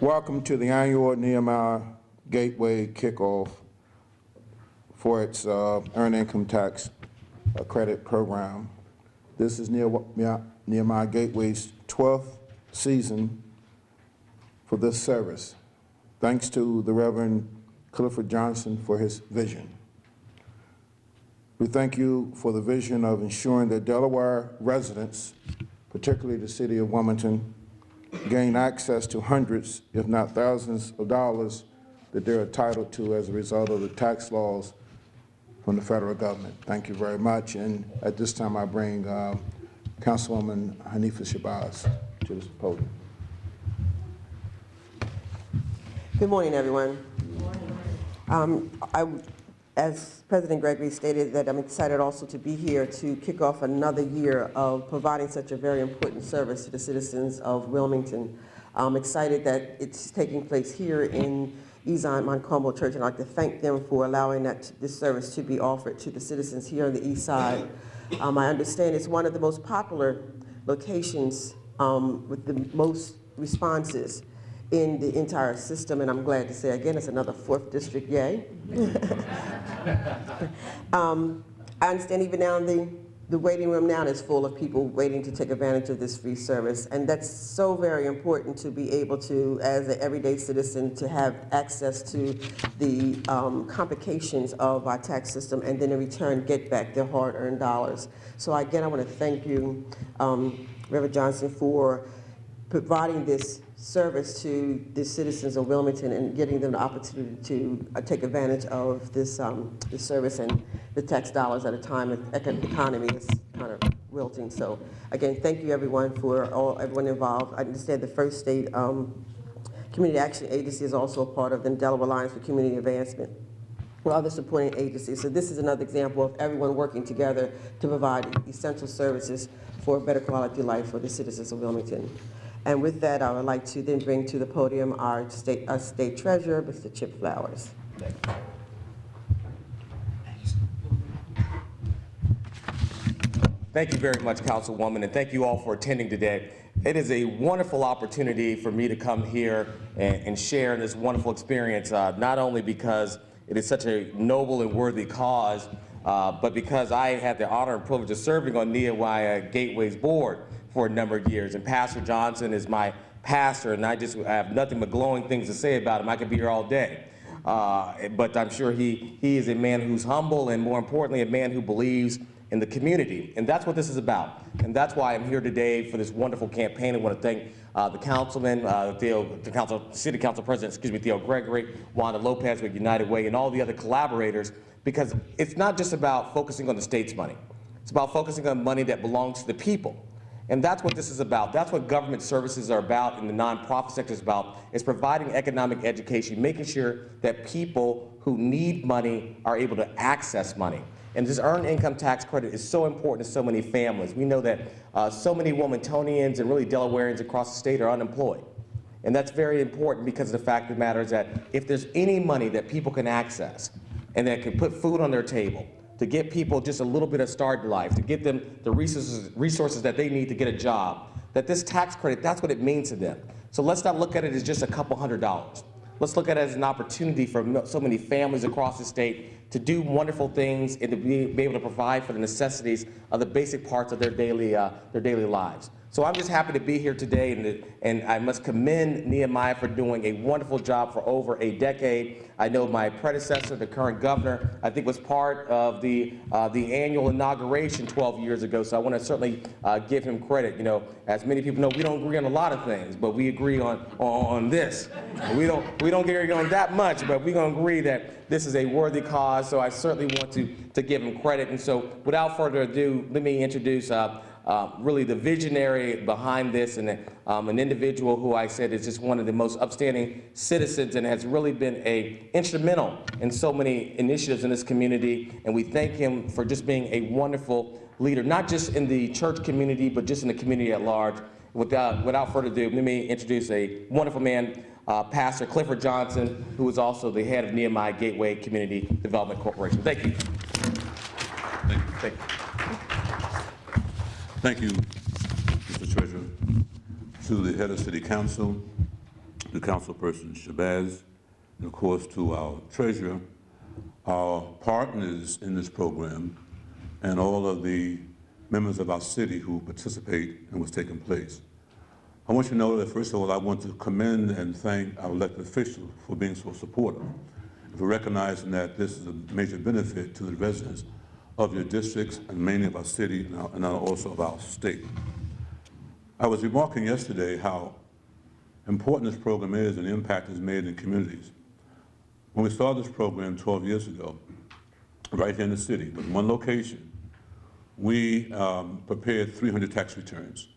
Welcome to the annual Nehemiah Gateway Kickoff for its Earned Income Tax Credit Program. This is Nehemiah Gateway's 12th season for this service. Thanks to the Reverend Clifford Johnson for his vision. We thank you for the vision of ensuring that Delaware residents, particularly the city of Wilmington, gain access to hundreds, if not thousands, of dollars that they're entitled to as a result of the tax laws from the federal government. Thank you very much. And at this time, I bring Councilwoman Hanifa Shabazz to the podium. Good morning, everyone. Good morning. As President Gregory stated, that I'm excited also to be here to kick off another year of providing such a very important service to the citizens of Wilmington. I'm excited that it's taking place here in Zion Montgomery Church, and I'd like to thank them for allowing this service to be offered to the citizens here on the east side. I understand it's one of the most popular locations with the most responses in the entire system, and I'm glad to say again it's another 4th district, yay. I understand even now the waiting room now is full of people waiting to take advantage of this free service, and that's so very important to be able to, as an everyday citizen, to have access to the complications of our tax system and then in return get back their hard-earned dollars. So again, I want to thank you, Reverend Johnson, for providing this service to the citizens of Wilmington and getting them the opportunity to take advantage of this service and the tax dollars at a time the economy is kind of wilting. So again, thank you everyone for everyone involved. I understand the First State Community Action Agency is also a part of the Delaware Alliance for Community Advancement or other supporting agencies. So this is another example of everyone working together to provide essential services for a better quality of life for the citizens of Wilmington. And with that, I would like to then bring to the podium our state treasurer, Mr. Chip Flowers. Thank you very much, Councilwoman, and thank you all for attending today. It is a wonderful opportunity for me to come here and share in this wonderful experience, not only because it is such a noble and worthy cause, but because I had the honor and privilege of serving on Nehemiah Gateway's board for a number of years, and Pastor Johnson is my pastor, and I have nothing but glowing things to say about him. I could be here all day, but I'm sure he is a man who's humble, and more importantly, a man who believes in the community, and that's what this is about, and that's why I'm here today for this wonderful campaign. I want to thank the councilman, City Council President, Theo Gregory, Wanda Lopez with United Way, and all the other collaborators, because it's not just about focusing on the state's money. It's about focusing on money that belongs to the people. And that's what this is about. That's what government services are about and the nonprofit sector is about, is providing economic education, making sure that people who need money are able to access money. And this earned income tax credit is so important to so many families. We know that so many Wilmingtonians and really Delawareans across the state are unemployed. And that's very important because the fact of the matter is that if there's any money that people can access and that can put food on their table, to get people just a little bit of start in life, to get them the resources that they need to get a job, that this tax credit, that's what it means to them. So let's not look at it as just a couple $100s. Let's look at it as an opportunity for so many families across the state to do wonderful things and to be able to provide for the necessities of the basic parts of their daily lives. So I'm just happy to be here today, and I must commend Nehemiah for doing a wonderful job for over a decade. I know my predecessor, the current governor, I think was part of the annual inauguration 12 years ago, so I want to certainly give him credit. You know, as many people know, we don't agree on a lot of things, but we agree on this. We don't agree on that much, but we're going to agree that this is a worthy cause, so I certainly want to give him credit. And so without further ado, let me introduce really the visionary behind this, and an individual who I said is just one of the most upstanding citizens and has really been instrumental in so many initiatives in this community. And we thank him for just being a wonderful leader, not just in the church community, but just in the community at large. Without further ado, let me introduce a wonderful man, Pastor Clifford Johnson, who is also the head of Nehemiah Gateway Community Development Corporation. Thank you. Thank you. Thank you. Thank you, Mr. Treasurer. To the head of City Council, to Councilperson Shabazz, and of course to our treasurer, our partners in this program, and all of the members of our city who participate in what's taking place. I want you to know that, first of all, I want to commend and thank our elected officials for being so supportive, and for recognizing that this is a major benefit to the residents of your districts and mainly of our city and also of our state. I was remarking yesterday how important this program is and the impact it's made in communities. When we started this program 12 years ago, right here in the city, with one location, we prepared 300 tax returns.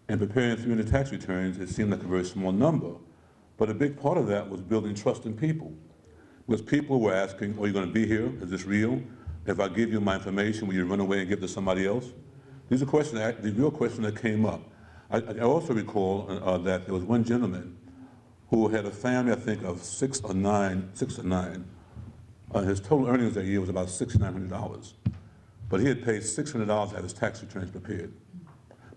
And preparing 300 tax returns, it seemed like a very small number, but a big part of that was building trust in people. Because people were asking, are you going to be here? Is this real? If I give you my information, will you run away and give it to somebody else? These are questions, the real questions that came up. I also recall that there was one gentleman who had a family, I think, of six or nine. His total earnings that year was about $6,900. But he had paid $600 to have his tax returns prepared.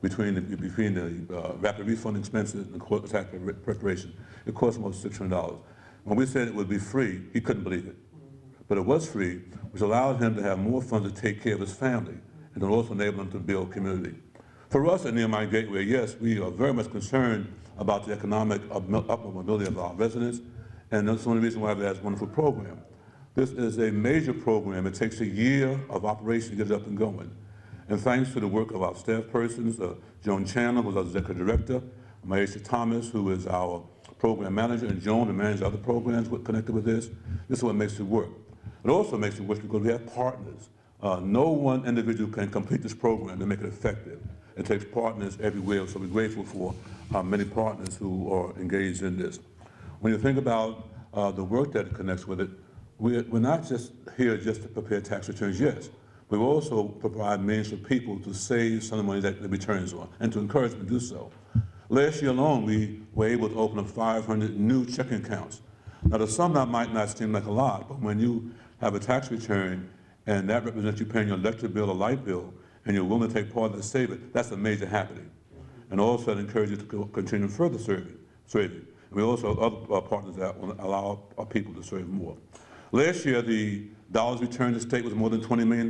Between the rapid refund expenses and the tax preparation, it cost him almost $600. When we said it would be free, he couldn't believe it. But it was free, which allowed him to have more funds to take care of his family, and it also enabled him to build community. For us at Nehemiah Gateway, yes, we are very much concerned about the economic upward mobility of our residents, and that's one of the reasons why we have this wonderful program. This is a major program. It takes a year of operation to get it up and going. And thanks to the work of our staff persons, Joan Chandler, who's our executive director, Maisha Thomas, who is our program manager, and Joan, who manages other programs connected with this is what makes it work. It also makes it work because we have partners. No one individual can complete this program and make it effective. It takes partners everywhere, so we're grateful for many partners who are engaged in this. When you think about the work that connects with it, we're not just here just to prepare tax returns, yes. We also provide means for people to save some of the money that the returns on and to encourage them to do so. Last year alone, we were able to open up 500 new checking accounts. Now, to some that might not seem like a lot, but when you have a tax return and that represents you paying your electric bill or light bill and you're willing to take part of the saving, that's a major happening. And also, I encourage you to continue further serving. And we also have other partners that will allow our people to serve more. Last year, the dollars returned to the state was more than $20 million.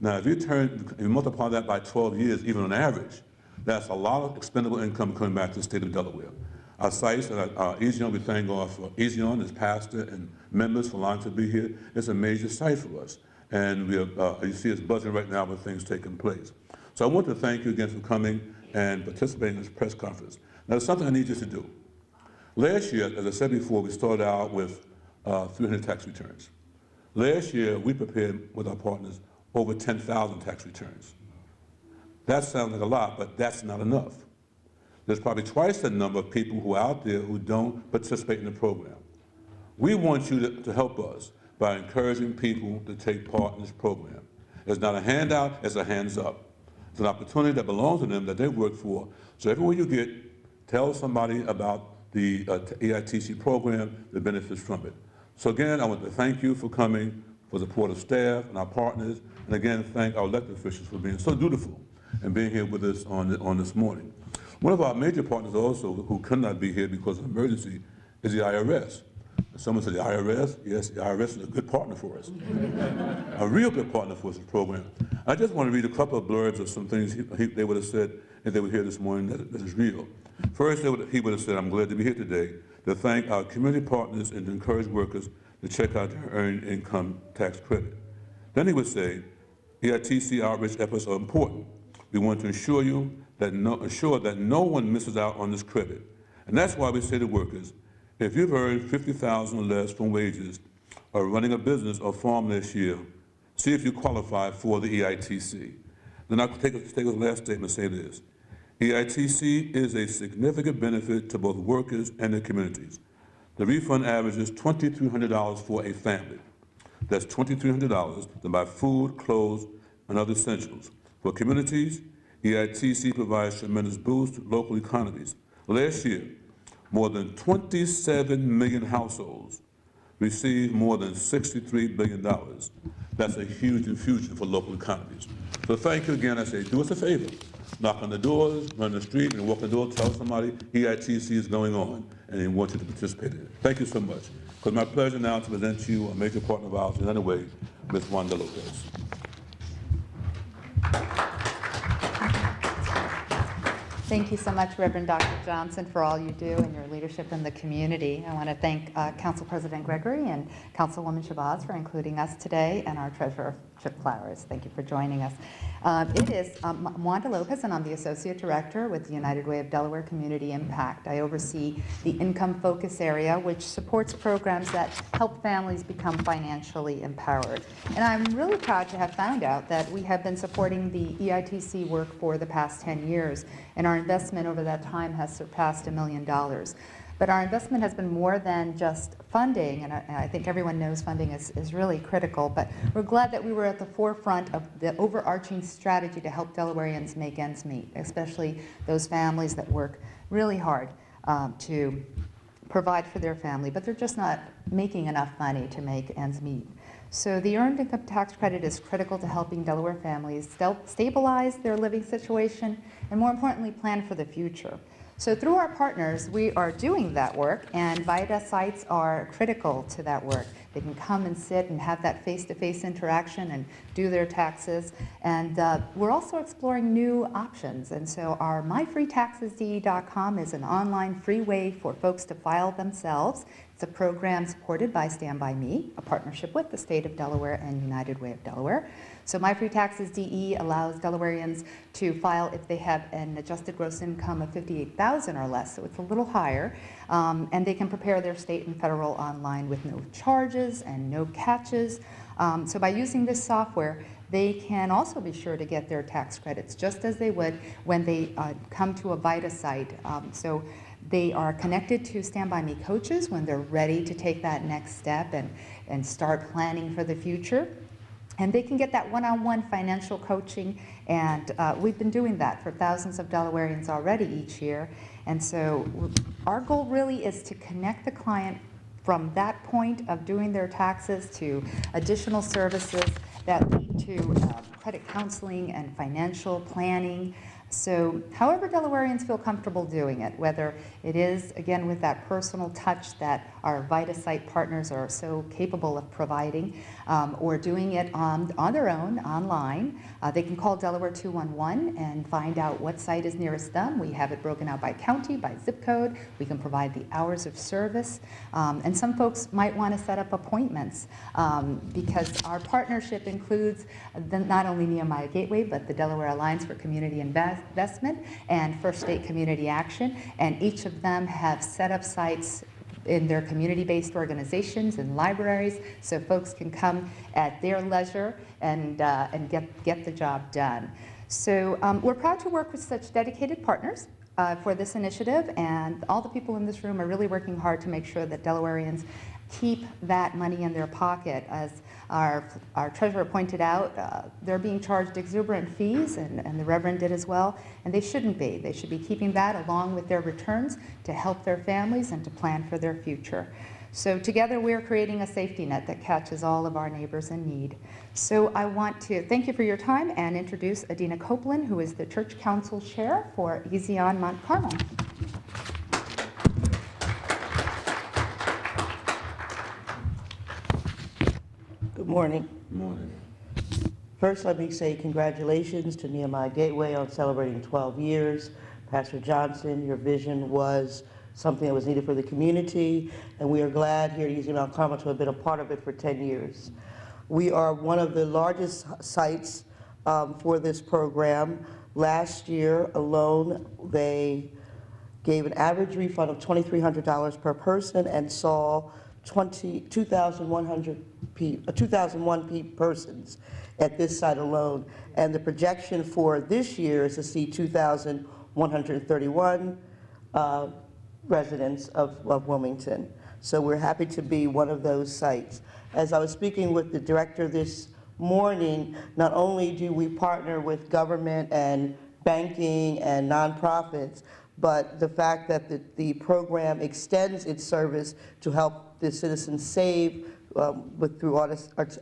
Now, if you multiply that by 12 years, even on average, that's a lot of expendable income coming back to the state of Delaware. Our sites, Ezion, we thank God for Ezion, his pastor, and members for allowing to be here. It's a major site for us. And we are, you see us buzzing right now with things taking place. So I want to thank you again for coming and participating in this press conference. Now, there's something I need you to do. Last year, as I said before, we started out with 300 tax returns. Last year, we prepared with our partners over 10,000 tax returns. That sounds like a lot, but that's not enough. There's probably twice the number of people who are out there who don't participate in the program. We want you to help us by encouraging people to take part in this program. It's not a handout, it's a hands up. It's an opportunity that belongs to them that they work for. So everywhere you get, tell somebody about the EITC program, the benefits from it. So again, I want to thank you for coming, for the support of staff and our partners, and again, thank our elected officials for being so dutiful and being here with us on this morning. One of our major partners also, who could not be here because of emergency, is the IRS. Someone said the IRS? Yes, the IRS is a good partner for us. A real good partner for us in this program. I just want to read a couple of blurbs of some things they would have said if they were here this morning that is real. First, he would have said, I'm glad to be here today to thank our community partners and to encourage workers to check out their earned income tax credit. Then he would say, EITC outreach efforts are important. We want to ensure that no one misses out on this credit. And that's why we say to workers, if you've earned $50,000 or less from wages or running a business or farm this year, see if you qualify for the EITC. Then I'll take the last statement and say this. EITC is a significant benefit to both workers and their communities. The refund averages $2,300 for a family. That's $2,300 to buy food, clothes, and other essentials. For communities, EITC provides tremendous boost to local economies. Last year, more than 27 million households received more than $63 billion. That's a huge infusion for local economies. So thank you again. I say, do us a favor. knock on the doors, run the street, and walk the door, tell somebody EITC is going on, and they want you to participate in it. Thank you so much. It's my pleasure now to present to you a major partner of ours in any way, Ms. Wanda Lopez. Thank you so much, Reverend Dr. Johnson, for all you do and your leadership in the community. I want to thank Council President Gregory and Councilwoman Shabazz for including us today, and our Treasurer, Chip Flowers. Thank you for joining us. It is Wanda Lopez, and I'm the Associate Director with the United Way of Delaware Community Impact. I oversee the income focus area, which supports programs that help families become financially empowered. And I'm really proud to have found out that we have been supporting the EITC work for the past 10 years, and our investment over that time has surpassed $1 million. But our investment has been more than just funding, and I think everyone knows funding is really critical, but we're glad that we were at the forefront of the overarching strategy to help Delawareans make ends meet, especially those families that work really hard to provide for their family, but they're just not making enough money to make ends meet. So the Earned Income Tax Credit is critical to helping Delaware families stabilize their living situation and, more importantly, plan for the future. So through our partners, we are doing that work, and VITA sites are critical to that work. They can come and sit and have that face-to-face interaction and do their taxes. And we're also exploring new options. And so our myfreetaxesde.com is an online free way for folks to file themselves. It's a program supported by Stand By Me, a partnership with the state of Delaware and United Way of Delaware. So MyFreeTaxesDE allows Delawareans to file if they have an adjusted gross income of $58,000 or less, so it's a little higher, and they can prepare their state and federal online with no charges and no catches. So by using this software, they can also be sure to get their tax credits just as they would when they come to a VITA site. So they are connected to Stand By Me coaches when they're ready to take that next step and start planning for the future. And they can get that one-on-one financial coaching, and we've been doing that for thousands of Delawareans already each year. And so our goal really is to connect the client from that point of doing their taxes to additional services that lead to credit counseling and financial planning. So however Delawareans feel comfortable doing it, whether it is, again, with that personal touch that our VITA site partners are so capable of providing, or doing it on their own, online, they can call Delaware 211 and find out what site is nearest them. We have it broken out by county, by zip code. We can provide the hours of service. And some folks might want to set up appointments because our partnership includes not only Nehemiah Gateway, but the Delaware Alliance for Community Investment and First State Community Action, and each of them have set up sites in their community-based organizations and libraries, so folks can come at their leisure and get the job done. So we're proud to work with such dedicated partners for this initiative, and all the people in this room are really working hard to make sure that Delawareans keep that money in their pocket. As our treasurer pointed out, they're being charged exuberant fees, and the Reverend did as well, and they shouldn't be. They should be keeping that along with their returns to help their families and to plan for their future. So together we're creating a safety net that catches all of our neighbors in need. So I want to thank you for your time and introduce Adina Copeland, who is the Church Council Chair for Easy on Mount Carmel. Good morning. Good morning. First, let me say congratulations to Nehemiah Gateway on celebrating 12 years. Pastor Johnson, your vision was something that was needed for the community, and we are glad here at Easy Mount Carmel to have been a part of it for 10 years. We are one of the largest sites for this program. Last year alone, they gave an average refund of $2,300 per person and saw 2,001 persons at this site alone. And the projection for this year is to see 2,131 residents of Wilmington. So we're happy to be one of those sites. As I was speaking with the director this morning, not only do we partner with government and banking and nonprofits, but the fact that the program extends its service to help the citizens save through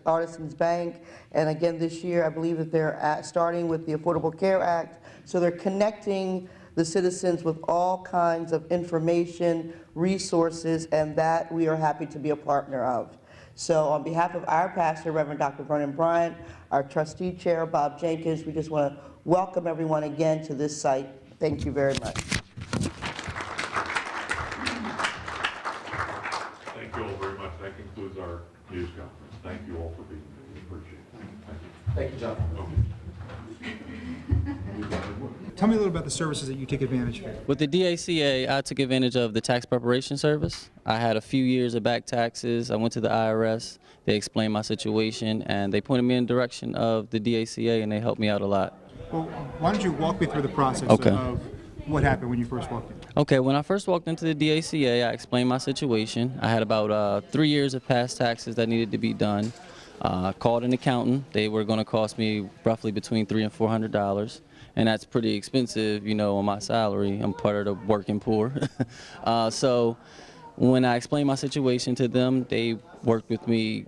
Artisans Bank. And again, this year, I believe that they're starting with the Affordable Care Act. So they're connecting the citizens with all kinds of information, resources, and that we are happy to be a partner of. So on behalf of our pastor, Reverend Dr. Vernon Bryant, our trustee chair, Bob Jenkins, we just want to welcome everyone again to this site. Thank you very much. Thank you all very much. That concludes our news conference. Thank you all for being here. We appreciate it. Thank you. Thank you, John. Tell me a little about the services that you take advantage of. With the DACA, I took advantage of the tax preparation service. I had a few years of back taxes. I went to the IRS. They explained my situation, and they pointed me in the direction of the DACA, and they helped me out a lot. Well, why don't you walk me through the process Okay. of what happened when you first walked in? Okay, when I first walked into the DACA, I explained my situation. I had about 3 years of past taxes that needed to be done. Called an accountant. They were going to cost me roughly between $300 and $400. And that's pretty expensive, you know, on my salary. I'm part of the working poor. So when I explained my situation to them, they worked with me.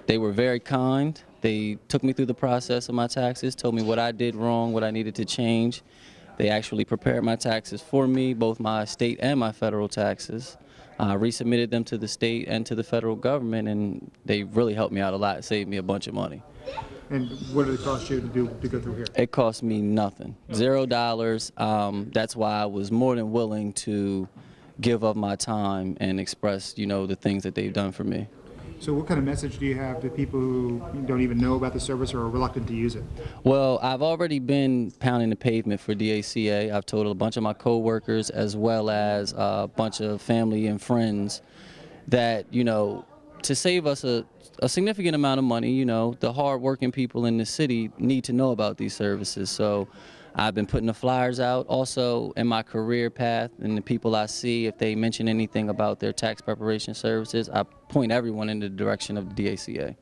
They were very kind. They took me through the process of my taxes, told me what I did wrong, what I needed to change. They actually prepared my taxes for me, both my state and my federal taxes. I resubmitted them to the state and to the federal government, and they really helped me out a lot. It saved me a bunch of money. And what did it cost you to go through here? It cost me nothing, $0. That's why I was more than willing to give up my time and express, you know, the things that they've done for me. So what kind of message do you have to people who don't even know about the service or are reluctant to use it? Well, I've already been pounding the pavement for DACA. I've told a bunch of my coworkers as well as a bunch of family and friends that, you know, to save us a significant amount of money, you know, the hard-working people in the city need to know about these services. So I've been putting the flyers out. Also, in my career path and the people I see, if they mention anything about their tax preparation services, I point everyone in the direction of the DACA.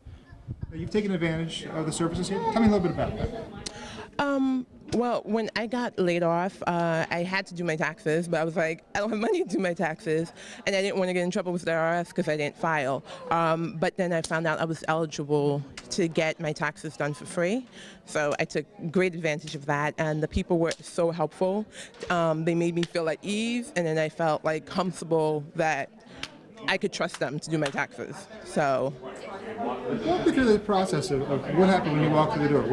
Now, you've taken advantage of the services here. Tell me a little bit about that. Well, when I got laid off, I had to do my taxes, but I was like, I don't have money to do my taxes, and I didn't want to get in trouble with the IRS because I didn't file. But then I found out I was eligible to get my taxes done for free, so I took great advantage of that, and the people were so helpful. They made me feel at ease, and then I felt like comfortable that I could trust them to do my taxes. So. Walk me through the process of what happened when you walked through the door.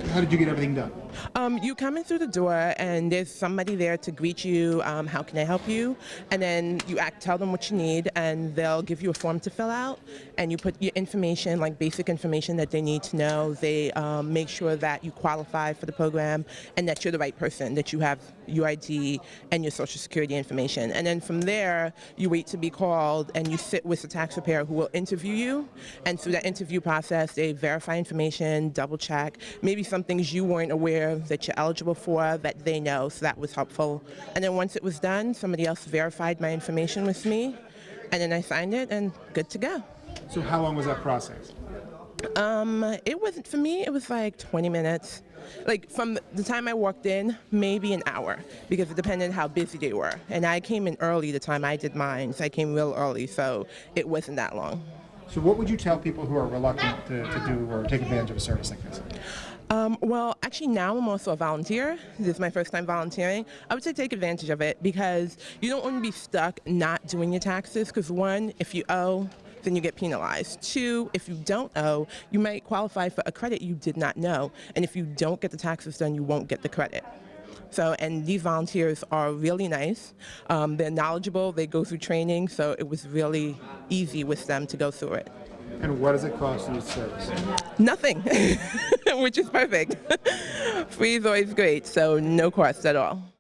How did you get everything done? You come in through the door and there's somebody there to greet you. How can I help you? And then you tell them what you need, and they'll give you a form to fill out, and you put your information, like basic information that they need to know. They make sure that you qualify for the program and that you're the right person, that you have your ID and your social security information. And then from there, you wait to be called and you sit with the tax preparer who will interview you. And through that interview process, they verify information, double check, maybe some things you weren't aware that you're eligible for that they know, so that was helpful. And then once it was done, somebody else verified my information with me, and then I signed it and good to go. So how long was that process? It wasn't, for me, it was like 20 minutes. Like from the time I walked in, maybe an hour, because it depended how busy they were. And I came in early the time I did mine, so I came real early, so it wasn't that long. So what would you tell people who are reluctant to do or take advantage of a service like this? Well, actually now I'm also a volunteer. This is my first time volunteering. I would say take advantage of it because you don't want to be stuck not doing your taxes, because one, if you owe, then you get penalized. Two, if you don't owe, you might qualify for a credit you did not know. And if you don't get the taxes done, you won't get the credit. So, and these volunteers are really nice. They're knowledgeable, they go through training, so it was really easy with them to go through it. And what does it cost you to service? Nothing, which is perfect. Free is always great, so no cost at all.